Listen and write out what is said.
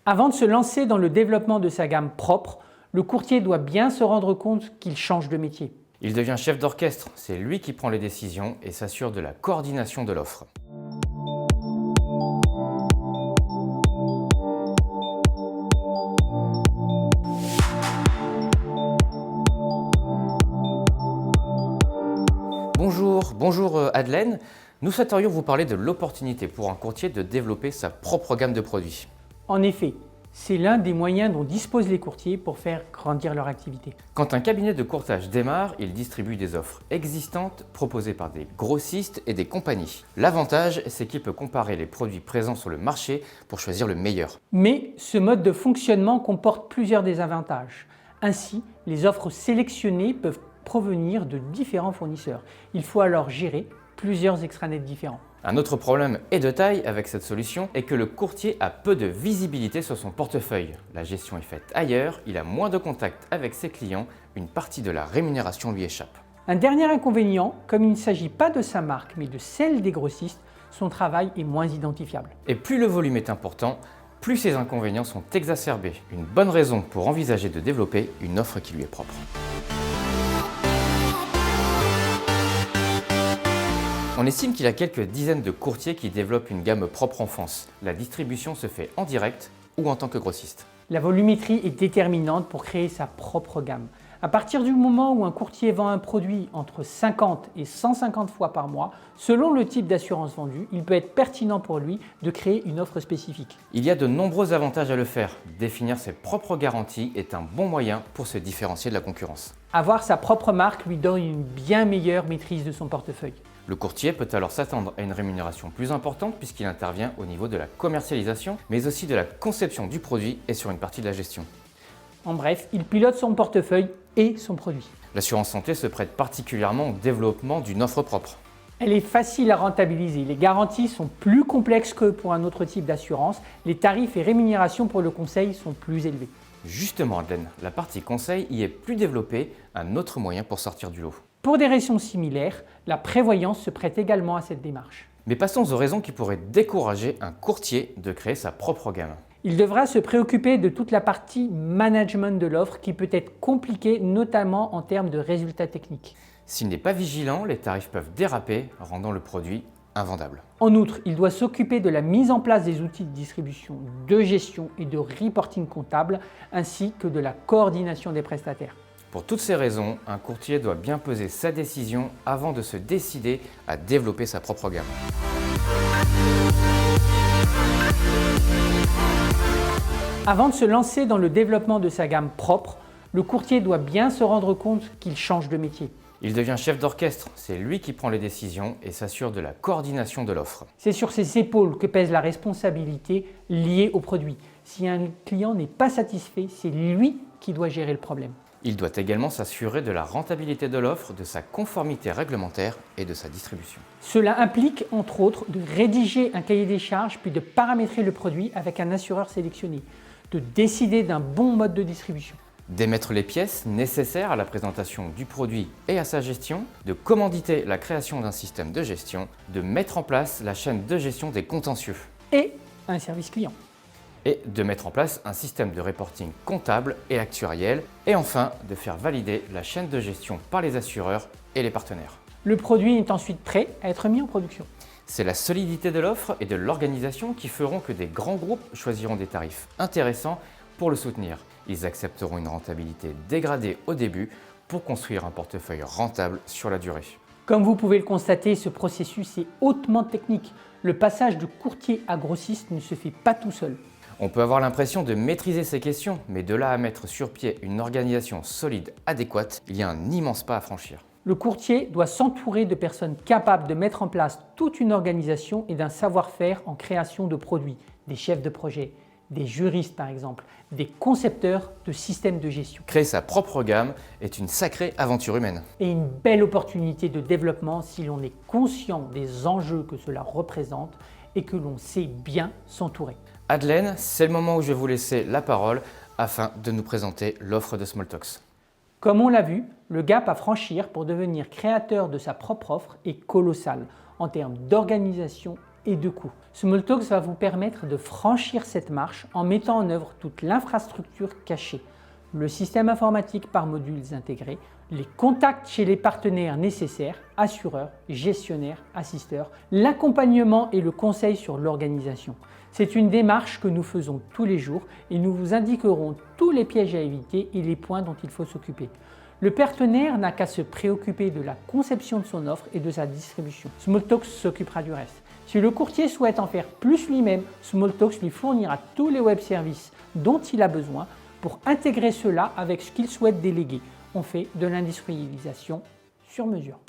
Avant de se lancer dans le développement de sa gamme propre, le courtier doit bien se rendre compte qu'il change de métier. Il devient chef d'orchestre, c'est lui qui prend les décisions et s'assure de la coordination de l'offre. Bonjour Adelaine. Nous souhaiterions vous parler de l'opportunité pour un courtier de développer sa propre gamme de produits. En effet, c'est l'un des moyens dont disposent les courtiers pour faire grandir leur activité. Quand un cabinet de courtage démarre, il distribue des offres existantes proposées par des grossistes et des compagnies. L'avantage, c'est qu'il peut comparer les produits présents sur le marché pour choisir le meilleur. Mais ce mode de fonctionnement comporte plusieurs désavantages. Ainsi, les offres sélectionnées peuvent provenir de différents fournisseurs. Il faut alors gérer plusieurs extranets différents. Un autre problème et de taille avec cette solution est que le courtier a peu de visibilité sur son portefeuille. La gestion est faite ailleurs, il a moins de contact avec ses clients, une partie de la rémunération lui échappe. Un dernier inconvénient, comme il ne s'agit pas de sa marque mais de celle des grossistes, son travail est moins identifiable. Et plus le volume est important, plus ces inconvénients sont exacerbés. Une bonne raison pour envisager de développer une offre qui lui est propre. On estime qu'il y a quelques dizaines de courtiers qui développent une gamme propre en France. La distribution se fait en direct ou en tant que grossiste. La volumétrie est déterminante pour créer sa propre gamme. À partir du moment où un courtier vend un produit entre 50 et 150 fois par mois, selon le type d'assurance vendue, il peut être pertinent pour lui de créer une offre spécifique. Il y a de nombreux avantages à le faire. Définir ses propres garanties est un bon moyen pour se différencier de la concurrence. Avoir sa propre marque lui donne une bien meilleure maîtrise de son portefeuille. Le courtier peut alors s'attendre à une rémunération plus importante puisqu'il intervient au niveau de la commercialisation, mais aussi de la conception du produit et sur une partie de la gestion. En bref, il pilote son portefeuille et son produit. L'assurance santé se prête particulièrement au développement d'une offre propre. Elle est facile à rentabiliser, les garanties sont plus complexes que pour un autre type d'assurance, les tarifs et rémunérations pour le conseil sont plus élevés. Justement, Adelaine, la partie conseil y est plus développée, un autre moyen pour sortir du lot. Pour des raisons similaires, la prévoyance se prête également à cette démarche. Mais passons aux raisons qui pourraient décourager un courtier de créer sa propre gamme. Il devra se préoccuper de toute la partie management de l'offre qui peut être compliquée, notamment en termes de résultats techniques. S'il n'est pas vigilant, les tarifs peuvent déraper, rendant le produit invendable. En outre, il doit s'occuper de la mise en place des outils de distribution, de gestion et de reporting comptable, ainsi que de la coordination des prestataires. Pour toutes ces raisons, un courtier doit bien peser sa décision avant de se décider à développer sa propre gamme. Avant de se lancer dans le développement de sa gamme propre, le courtier doit bien se rendre compte qu'il change de métier. Il devient chef d'orchestre, c'est lui qui prend les décisions et s'assure de la coordination de l'offre. C'est sur ses épaules que pèse la responsabilité liée au produit. Si un client n'est pas satisfait, c'est lui qui doit gérer le problème. Il doit également s'assurer de la rentabilité de l'offre, de sa conformité réglementaire et de sa distribution. Cela implique, entre autres, de rédiger un cahier des charges puis de paramétrer le produit avec un assureur sélectionné, de décider d'un bon mode de distribution, d'émettre les pièces nécessaires à la présentation du produit et à sa gestion, de commanditer la création d'un système de gestion, de mettre en place la chaîne de gestion des contentieux et un service client. Et de mettre en place un système de reporting comptable et actuariel, et enfin de faire valider la chaîne de gestion par les assureurs et les partenaires. Le produit est ensuite prêt à être mis en production. C'est la solidité de l'offre et de l'organisation qui feront que des grands groupes choisiront des tarifs intéressants pour le soutenir. Ils accepteront une rentabilité dégradée au début pour construire un portefeuille rentable sur la durée. Comme vous pouvez le constater, ce processus est hautement technique. Le passage de courtier à grossiste ne se fait pas tout seul. On peut avoir l'impression de maîtriser ces questions, mais de là à mettre sur pied une organisation solide, adéquate, il y a un immense pas à franchir. Le courtier doit s'entourer de personnes capables de mettre en place toute une organisation et d'un savoir-faire en création de produits, des chefs de projet, des juristes par exemple, des concepteurs de systèmes de gestion. Créer sa propre gamme est une sacrée aventure humaine. Et une belle opportunité de développement si l'on est conscient des enjeux que cela représente et que l'on sait bien s'entourer. Adelaine, c'est le moment où je vais vous laisser la parole afin de nous présenter l'offre de Smalltalks. Comme on l'a vu, le gap à franchir pour devenir créateur de sa propre offre est colossal en termes d'organisation et de coût. Smalltalk va vous permettre de franchir cette marche en mettant en œuvre toute l'infrastructure cachée, le système informatique par modules intégrés, les contacts chez les partenaires nécessaires, assureurs, gestionnaires, assisteurs, l'accompagnement et le conseil sur l'organisation. C'est une démarche que nous faisons tous les jours et nous vous indiquerons tous les pièges à éviter et les points dont il faut s'occuper. Le partenaire n'a qu'à se préoccuper de la conception de son offre et de sa distribution. Smalltalk s'occupera du reste. Si le courtier souhaite en faire plus lui-même, Smalltalk lui fournira tous les web services dont il a besoin pour intégrer cela avec ce qu'il souhaite déléguer. On fait de l'industrialisation sur mesure.